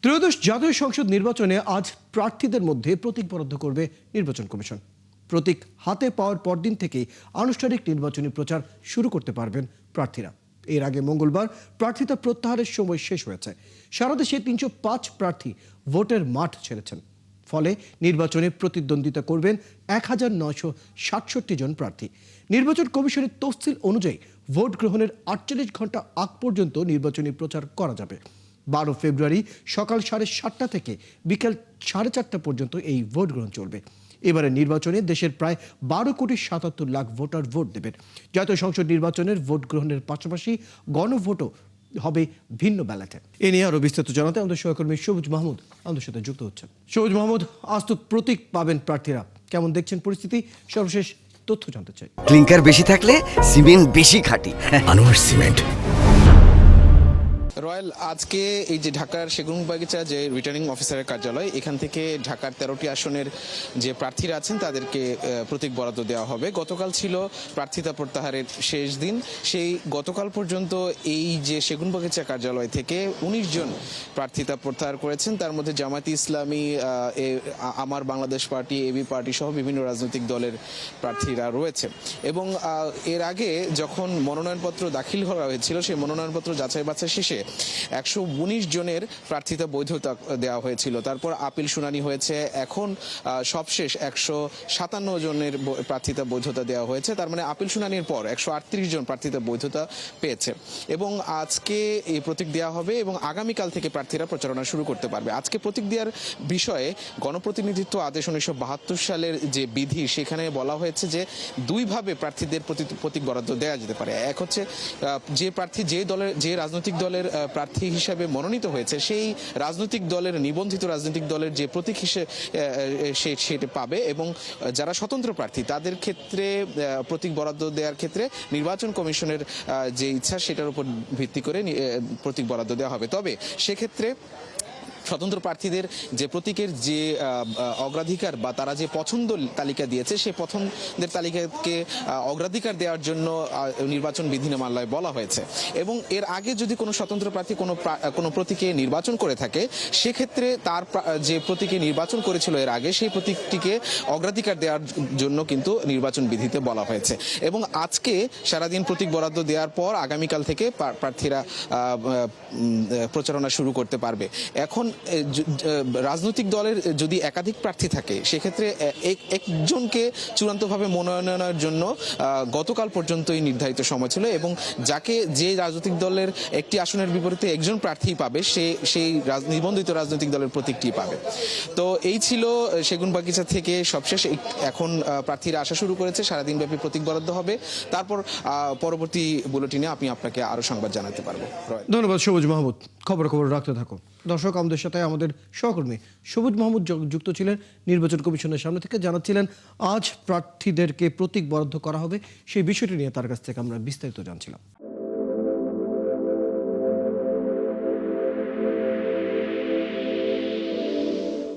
ত্রয়োদশ জাতীয় সংসদ নির্বাচনে আজ প্রার্থীদের মধ্যে প্রতীক বরাদ্দ করবে নির্বাচন কমিশন। প্রতীক হাতে পাওয়ার পরদিন থেকেই আনুষ্ঠানিক নির্বাচনী প্রচার শুরু করতে পারবেন প্রার্থীরা। এর আগে মঙ্গলবার প্রার্থিতা প্রত্যাহারের সময় শেষ হয়েছে। সারা দেশে ৩০৫ প্রার্থী ভোটের মাঠ ছেড়েছেন। ফলে নির্বাচনে প্রতিদ্বন্দ্বিতা করবেন ১৯৬৭ জন প্রার্থী। নির্বাচন কমিশনের তফসিল অনুযায়ী ভোট গ্রহণের ৪৮ ঘন্টা আগ পর্যন্ত নির্বাচনী প্রচার করা যাবে। ১২ ফেব্রুয়ারি সকাল ৭:৩০ থেকে বিকেল ৪:৩০ পর্যন্ত এই ভোট গ্রহণ চলবে। এবারে নির্বাচনে দেশের প্রায় ১২,৭৭,০০,০০০ ভোটার ভোট দেবেন। জাতীয় সংসদ নির্বাচনের ভোট গ্রহণের পাশাপাশি গণভোটও হবে ভিন্ন বেলাতে। এ নিয়ে আরো বিস্তারিত জানাতে আমাদের সহকর্মী সবুজ মাহমুদ আমাদের সাথে যুক্ত হচ্ছেন। সবুজ মাহমুদ, আজ তো প্রতীক পাবেন প্রার্থীরা, কেমন দেখছেন পরিস্থিতি? সর্বশেষ তথ্য জানতে চাই। ক্লিংকার বেশি থাকলে সিমেন্ট বেশি খাঁটি। আনোয়ার সিমেন্ট। রয়্যাল, আজকে এই যে ঢাকার সেগুনবাগিচা যে রিটার্নিং অফিসারের কার্যালয়, এখান থেকে ঢাকার 13টি আসনের যে প্রার্থীরা আছেন তাদেরকে প্রতীক বরাদ্দ দেওয়া হবে। গতকাল ছিল প্রার্থিতা প্রত্যাহারের শেষ দিন। সেই গতকাল পর্যন্ত এই যে সেগুনবাগিচা কার্যালয় থেকে ১৯ জন প্রার্থিতা প্রত্যাহার করেছেন। তার মধ্যে জামায়াতে ইসলামী, আমার বাংলাদেশ পার্টি, এবি পার্টি সহ বিভিন্ন রাজনৈতিক দলের প্রার্থীরা রয়েছে। এবং এর আগে যখন মনোনয়নপত্র দাখিল করা হয়েছিল, সেই মনোনয়নপত্র যাচাই বাছাই শেষে ১১৯ জনের প্রার্থিতা বৈধতা দেওয়া হয়েছিল। তারপর আপিল শুনানি হয়েছে। এখন সবশেষ ১৫৭ জনের প্রার্থিতা বৈধতা দেওয়া হয়েছে। তার মানে আপিল শুনানির পর ১৩৮ জন প্রার্থিতা বৈধতা পেয়েছে। এবং আজকে এই প্রতীক দেওয়া হবে এবং আগামীকাল থেকে প্রার্থীরা প্রচারণা শুরু করতে পারবে। আজকে প্রতীক দেওয়ার বিষয়ে গণপ্রতিনিধিত্ব আদেশ ১৯৭২ সালের যে বিধি, সেখানে বলা হয়েছে যে দুইভাবে প্রার্থীদের প্রতীক বরাদ্দ দেওয়া যেতে পারে। এক হচ্ছে যে প্রার্থী যে রাজনৈতিক দলের প্রার্থী হিসাবে মনোনীত হয়েছে, সেই রাজনৈতিক দলের নিবন্ধিত রাজনৈতিক দলের যে প্রতীক হিসেবে সেটা পাবে। এবং যারা স্বতন্ত্র প্রার্থী তাদের ক্ষেত্রে প্রতীক বরাদ্দ দেওয়ার ক্ষেত্রে নির্বাচন কমিশনের যে ইচ্ছা সেটার উপর ভিত্তি করে প্রতীক বরাদ্দ দেওয়া হবে। তবে সেক্ষেত্রে স্বতন্ত্র প্রার্থীদের যে প্রতীকের যে অগ্রাধিকার বা তারা যে পছন্দ তালিকা দিয়েছে, সেই পছন্দের তালিকাকে অগ্রাধিকার দেওয়ার জন্য নির্বাচন বিধিমালায় বলা হয়েছে। এবং এর আগে যদি কোনো স্বতন্ত্র প্রার্থী কোনো প্রতীকে নির্বাচন করে থাকে, সেক্ষেত্রে তার যে প্রতীকে নির্বাচন করেছিল এর আগে, সেই প্রতীকটিকে অগ্রাধিকার দেওয়ার জন্য কিন্তু নির্বাচন বিধিতে বলা হয়েছে। এবং আজকে সারাদিন প্রতীক বরাদ্দ দেওয়ার পর আগামীকাল থেকে প্রার্থীরা প্রচারণা শুরু করতে পারবে। এখন রাজনৈতিক দলের যদি একাধিক প্রার্থী থাকে, সেক্ষেত্রে একজনকে চূড়ান্তভাবে মনোনয়নের জন্য গতকাল পর্যন্তই নির্ধারিত সময় ছিল। এবং যে রাজনৈতিক দলের একটি আসনের বিপরীতে একজন প্রার্থী পাবে, সেই নিবন্ধিত রাজনৈতিক দলের প্রতীকটি পাবে। তো এই ছিল সেগুনবাগিচা থেকে সবশেষ। এখন প্রার্থীরা আসা শুরু করেছে। সারাদিন ব্যাপী প্রতীক বরাদ্দ হবে। তারপর পরবর্তী বুলেটিনে আপনাকে আরো সংবাদ জানাতে পারবো। ধন্যবাদ সবুজ মাহমুদ। খবর রাখতে থাকো। দর্শক, আমাদের সাথে আমাদের সহকর্মী সবুজ মাহমুদ যুক্ত ছিলেন নির্বাচন কমিশনের সামনে থেকে। জানাচ্ছিলেন আজ প্রার্থীদেরকে প্রতীক বরাদ্দ করা হবে, সেই বিষয়টি নিয়ে তার কাছ থেকে আমরা বিস্তারিত জানছিলাম।